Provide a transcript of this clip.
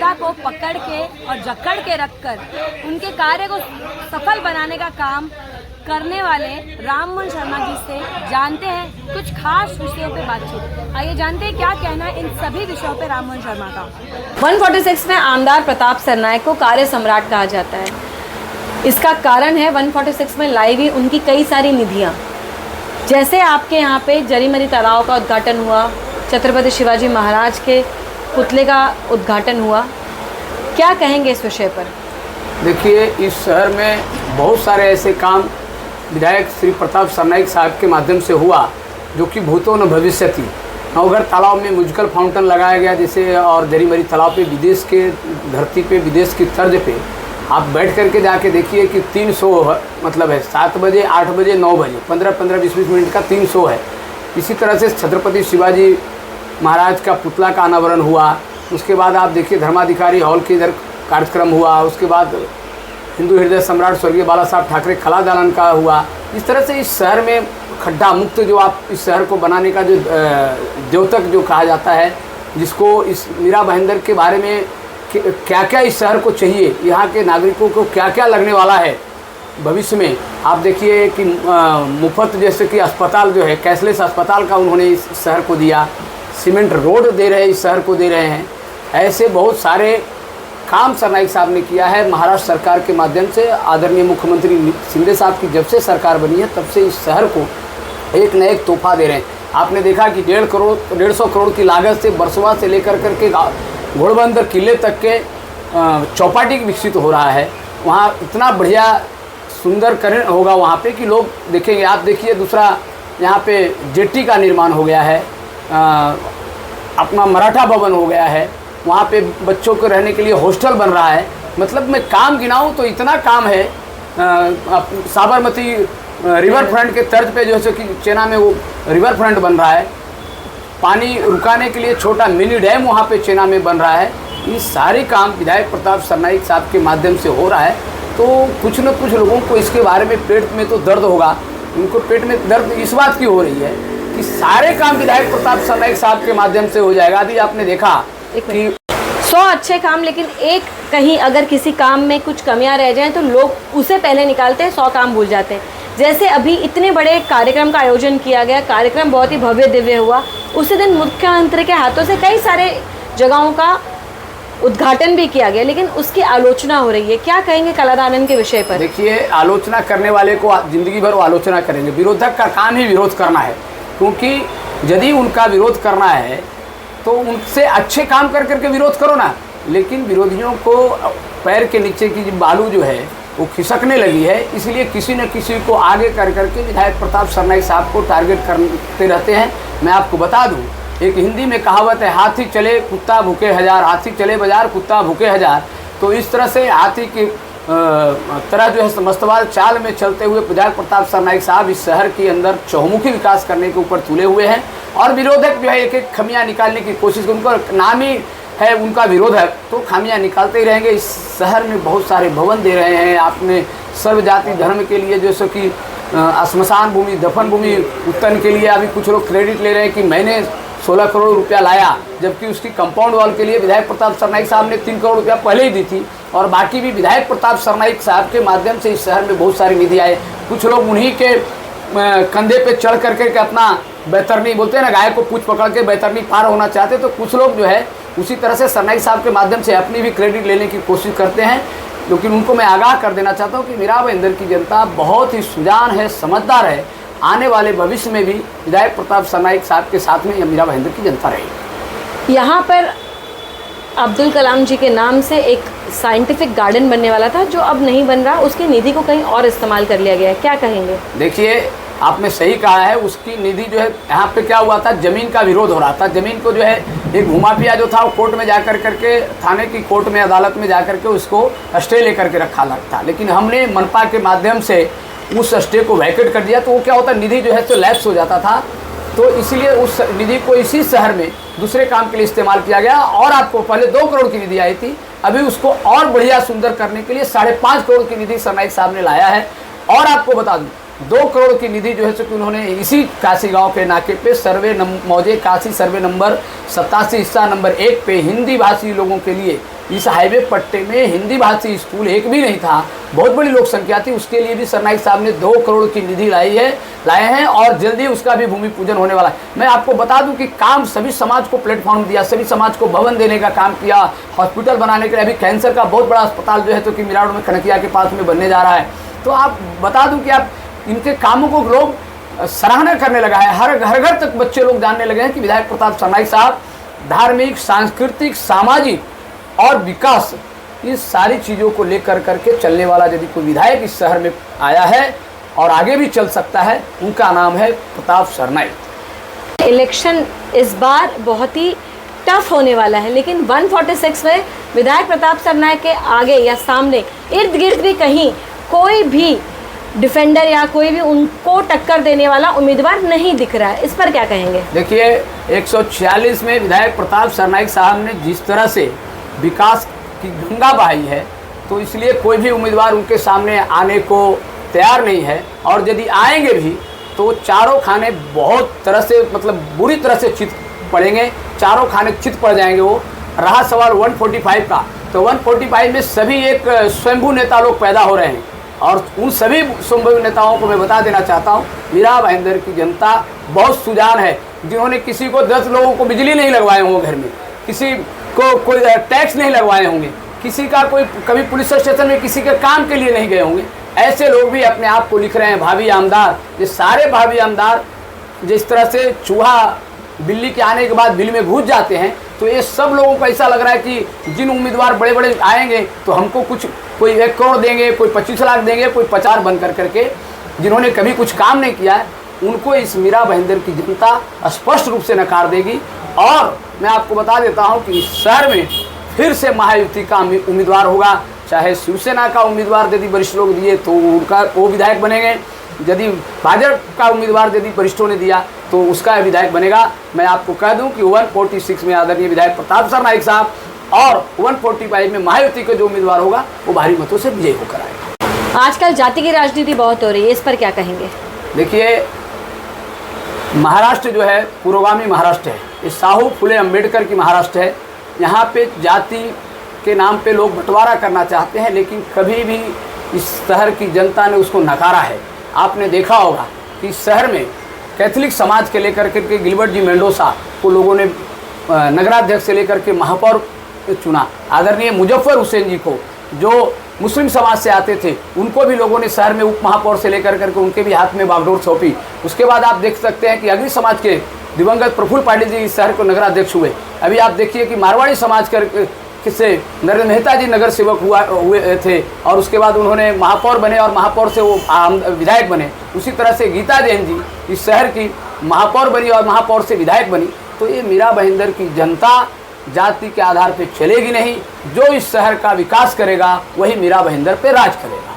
जनता को पकड़ के और जकड़ के रखकर उनके कार्य को सफल बनाने का काम करने वाले राममोहन शर्मा जी से जानते हैं कुछ खास विषयों पे बातचीत। आइए जानते हैं क्या कहना है इन सभी विषयों पे राममोहन शर्मा का। 146 में आमदार प्रताप सरनाईक को कार्य सम्राट कहा जाता है। इसका कारण है 146 में लाई गई उनकी कई सारी निधियाँ। जैसे आपके यहाँ पे जरीमरी तालाब का उद्घाटन हुआ, छत्रपति शिवाजी महाराज के पुतले का उद्घाटन हुआ, क्या कहेंगे इस विषय पर? देखिए, इस शहर में बहुत सारे ऐसे काम विधायक श्री प्रताप सरनाईक साहब के माध्यम से हुआ जो कि भूतो न भविष्यति। नवघर तालाब में म्यूजिकल फाउंटेन लगाया गया जैसे, और जरीमरी तालाब पे विदेश के धरती पे विदेश की तर्ज पे आप बैठ करके जाके देखिए कि 3 शो मतलब है, 7 बजे 8 बजे 9 बजे 15-20 मिनट का 3 शो है। इसी तरह से छत्रपति शिवाजी महाराज का पुतला का अनावरण हुआ। उसके बाद आप देखिए धर्माधिकारी हॉल के इधर कार्यक्रम हुआ। उसके बाद हिंदू हृदय सम्राट स्वर्गीय बाला साहब ठाकरे खला दालन का हुआ। इस तरह से इस शहर में खड्डा मुक्त जो आप इस शहर को बनाने का जो द्योतक जो कहा जाता है, जिसको इस मीरा भाईंदर के बारे में क्या क्या इस शहर को चाहिए, यहाँ के नागरिकों को क्या क्या लगने वाला है भविष्य में। आप देखिए कि मुफ्त जैसे कि अस्पताल जो है, कैशलेस अस्पताल का उन्होंने इस शहर को दिया, सीमेंट रोड दे रहे हैं, इस शहर को दे रहे हैं। ऐसे बहुत सारे काम सरनाईक साहब ने किया है महाराष्ट्र सरकार के माध्यम से। आदरणीय मुख्यमंत्री शिंदे साहब की जब से सरकार बनी है तब से इस शहर को एक न एक तोहफा दे रहे हैं। आपने देखा कि 150 करोड़ की लागत से बरसवा से लेकर करके घोड़बंदर किले तक के चौपाटी विकसित हो रहा है। वहाँ इतना बढ़िया सुंदरकरण होगा वहाँ पे कि लोग देखेंगे। आप देखिए, दूसरा यहाँ पे जेट्टी का निर्माण हो गया है, अपना मराठा भवन हो गया है, वहाँ पे बच्चों को रहने के लिए हॉस्टल बन रहा है। मतलब मैं काम गिनाऊँ तो इतना काम है। साबरमती रिवर फ्रंट के तर्ज पे जो है कि चेन्नई में वो रिवर फ्रंट बन रहा है। पानी रुकाने के लिए छोटा मिनी डैम वहाँ पे चेन्नई में बन रहा है। ये सारे काम विधायक प्रताप सरनाईक साहब के माध्यम से हो रहा है। तो कुछ न कुछ लोगों को इसके बारे में पेट में तो दर्द होगा। उनको पेट में दर्द इस बात की हो रही है कि सारे काम विधायक प्रताप सरनाईक साहब के माध्यम से हो जाएगा। अभी आपने देखा कि 100 अच्छे काम, लेकिन एक कहीं अगर किसी काम में कुछ कमियां रह जाएं तो लोग उसे पहले निकालते हैं, 100 काम भूल जाते हैं। जैसे अभी इतने बड़े कार्यक्रम का आयोजन किया गया, कार्यक्रम बहुत ही भव्य दिव्य हुआ। उसी दिन मुख्यमंत्री के हाथों से कई सारे जगहों का उद्घाटन भी किया गया, लेकिन उसकी आलोचना हो रही है। क्या कहेंगे कलादालन के विषय पर? देखिए, आलोचना करने वाले को जिंदगी भर वो आलोचना करेंगे। विरोधक का काम ही विरोध करना है, क्योंकि यदि उनका विरोध करना है तो उनसे अच्छे काम कर करके विरोध करो ना। लेकिन विरोधियों को पैर के नीचे की बालू जो है वो खिसकने लगी है, इसलिए किसी न किसी को आगे कर करके विधायक प्रताप सरनाईक साहब को टारगेट करते रहते हैं। मैं आपको बता दूं, एक हिंदी में कहावत है, हाथी चले कुत्ता भूखे हजार, हाथी चले बाजार कुत्ता भूखे हजार। तो इस तरह से हाथी की तरह जो है मस्तवाल चाल में चलते हुए विधायक प्रताप सरनाईक साहब इस शहर के अंदर चहुमुखी विकास करने के ऊपर तुले हुए हैं। और विरोधक जो है एक एक खामियां निकालने की कोशिश, उनका नाम ही है उनका विरोधक, तो खामियां निकालते ही रहेंगे। इस शहर में बहुत सारे भवन दे रहे हैं आपने सर्व जाति धर्म के लिए, जैसे कि श्मशान भूमि, दफन भूमि उत्तन के लिए। अभी कुछ लोग क्रेडिट ले रहे हैं कि मैंने 16 करोड़ रुपया लाया, जबकि उसकी कंपाउंड वॉल के लिए विधायक प्रताप सरनाईक साहब ने 3 करोड़ रुपया पहले ही दी थी। और बाकी भी विधायक प्रताप सरनाईक साहब के माध्यम से इस शहर में बहुत सारी निधि आए। कुछ लोग उन्हीं के कंधे पे चढ़ करके अपना बैतरनी, बोलते हैं ना, गाय को पूछ पकड़ के बैतरनी पार होना चाहते, तो कुछ लोग जो है उसी तरह से सरनाईक साहब के माध्यम से अपनी भी क्रेडिट लेने की कोशिश करते हैं। लेकिन उनको मैं आगाह कर देना चाहता हूँ कि मीरा भाईंदर की जनता बहुत ही सुजान है, समझदार है। आने वाले भविष्य में भी विधायक प्रताप सरनाईक साहब के साथ में मीरा भाईंदर की जनता रहेगी। यहाँ पर अब्दुल कलाम जी के नाम से एक साइंटिफिक गार्डन बनने वाला था, जो अब नहीं बन रहा, उसकी निधि को कहीं और इस्तेमाल कर लिया गया है। क्या कहेंगे? देखिए, आपने सही कहा है। उसकी निधि जो है, यहाँ पे क्या हुआ था, जमीन का विरोध हो रहा था। जमीन को जो है एक घुमाफिया जो था वो कोर्ट में जा करके, थाने की कोर्ट में, अदालत में जा करके उसको स्टे लेकर के रखा था। लेकिन हमने मनपा के माध्यम से उस स्टे को वैकेट कर दिया, तो वो क्या होता, निधि जो है तो लैप्स हो जाता था। तो इसलिए उस निधि को इसी शहर में दूसरे काम के लिए इस्तेमाल किया गया। और आपको पहले 2 करोड़ की निधि आई थी, अभी उसको और बढ़िया सुंदर करने के लिए 5.5 करोड़ की निधि सरनाईक साहब ने लाया है। और आपको बता दूं, 2 करोड़ की निधि जो है सो कि उन्होंने इसी काशी गांव के नाके पे मौजे काशी सर्वे नंबर 87 हिस्सा नंबर 1 पे हिंदी भाषी लोगों के लिए इस हाईवे पट्टे में हिंदी भाषी स्कूल एक भी नहीं था, बहुत बड़ी लोक संख्या थी। उसके लिए भी सरनाईक साहब ने 2 करोड़ की निधि लाए हैं और जल्दी उसका भी भूमि पूजन होने वाला है। मैं आपको बता दूं कि काम सभी समाज को प्लेटफॉर्म दिया, सभी समाज को भवन देने का काम किया, हॉस्पिटल बनाने के लिए अभी कैंसर का बहुत बड़ा अस्पताल जो है तो कि मिराड़ में कनकिया के पास में बनने जा रहा है। तो आप बता दूं कि आप इनके कामों को लोग सराहना करने लगा है, हर घर तक बच्चे लोग जानने लगे हैं कि विधायक प्रताप सरनाईक साहब धार्मिक, सांस्कृतिक, सामाजिक और विकास, इस सारी चीज़ों को लेकर करके चलने वाला यदि कोई विधायक इस शहर में आया है और आगे भी चल सकता है, उनका नाम है प्रताप सरनाईक। इलेक्शन इस बार बहुत ही टफ होने वाला है, लेकिन 146 में विधायक प्रताप सरनाईक के आगे या सामने इर्द गिर्द भी कहीं कोई भी डिफेंडर या कोई भी उनको टक्कर देने वाला उम्मीदवार नहीं दिख रहा है। इस पर क्या कहेंगे? देखिए, 146 में विधायक प्रताप सरनाईक साहब ने जिस तरह से विकास की गंगा बहाई है, तो इसलिए कोई भी उम्मीदवार उनके सामने आने को तैयार नहीं है। और यदि आएंगे भी तो चारों खाने बहुत तरह से, मतलब बुरी तरह से चित पड़ेंगे, चारों खाने चित पड़ जाएंगे। वो रहा सवाल 145 का, तो 145 में सभी एक स्वयंभू नेता लोग पैदा हो रहे हैं और उन सभी स्वयंभू नेताओं को मैं बता देना चाहता हूँ, मीरा भाईंदर की जनता बहुत सुजान है, जिन्होंने किसी को 10 लोगों को बिजली नहीं लगवाए होंगे घर में, किसी को कोई टैक्स नहीं लगवाए होंगे, किसी का कोई कभी पुलिस स्टेशन में किसी के काम के लिए नहीं गए होंगे। ऐसे लोग भी अपने आप को लिख रहे हैं भावी आमदार। ये सारे भावी आमदार जिस तरह से चूहा बिल्ली के आने के बाद बिल में घुस जाते हैं, तो ये सब लोगों को ऐसा लग रहा है कि जिन उम्मीदवार बड़े बड़े आएंगे तो हमको कुछ, कोई 1 करोड़ देंगे, कोई 25 लाख देंगे, कोई 50 बन करके, जिन्होंने कभी कुछ काम नहीं किया है उनको इस मीरा भाईंदर की जनता स्पष्ट रूप से नकार देगी। और मैं आपको बता देता हूं कि इस शहर में फिर से महायुति का उम्मीदवार होगा। चाहे शिवसेना का उम्मीदवार यदि वरिष्ठ लोग दिए तो उनका वो विधायक बनेंगे, यदि भाजपा का उम्मीदवार यदि वरिष्ठों ने दिया तो उसका विधायक बनेगा। मैं आपको कह दूं कि 146 में आदरणीय विधायक प्रताप सरनाईक साहब और 145 में महायुति का जो उम्मीदवार होगा वो भारी मतों से विजयी होकर आएगा। आजकल जाति की राजनीति बहुत हो रही है, इस पर क्या कहेंगे? देखिए, महाराष्ट्र जो है पुरोगामी महाराष्ट्र है, ये साहू फुले अम्बेडकर की महाराष्ट्र है। यहाँ पे जाति के नाम पे लोग बंटवारा करना चाहते हैं, लेकिन कभी भी इस शहर की जनता ने उसको नकारा है। आपने देखा होगा कि शहर में कैथोलिक समाज के लेकर के गिलबर्ट जी मेंडोसा को लोगों ने नगराध्यक्ष से लेकर के महापौर चुना। आदरणीय मुजफ्फर हुसैन जी को, जो मुस्लिम समाज से आते थे, उनको भी लोगों ने शहर में उप महापौर से लेकर करके उनके भी हाथ में बागडोर सौंपी। उसके बाद आप देख सकते हैं कि अग्नि समाज के दिवंगत प्रफुल्ल पाटिल जी इस शहर को नगराध्यक्ष हुए। अभी आप देखिए कि मारवाड़ी समाज से नरेंद्र मेहता जी नगर सेवक हुए थे और उसके बाद उन्होंने महापौर बने और महापौर से वो विधायक बने। उसी तरह से गीता जैन जी इस शहर की महापौर बनी और महापौर से विधायक बनी। तो ये मीरा भाईंदर की जनता जाति के आधार पर चलेगी नहीं। जो इस शहर का विकास करेगा वही मीरा भाईंदर पे राज करेगा।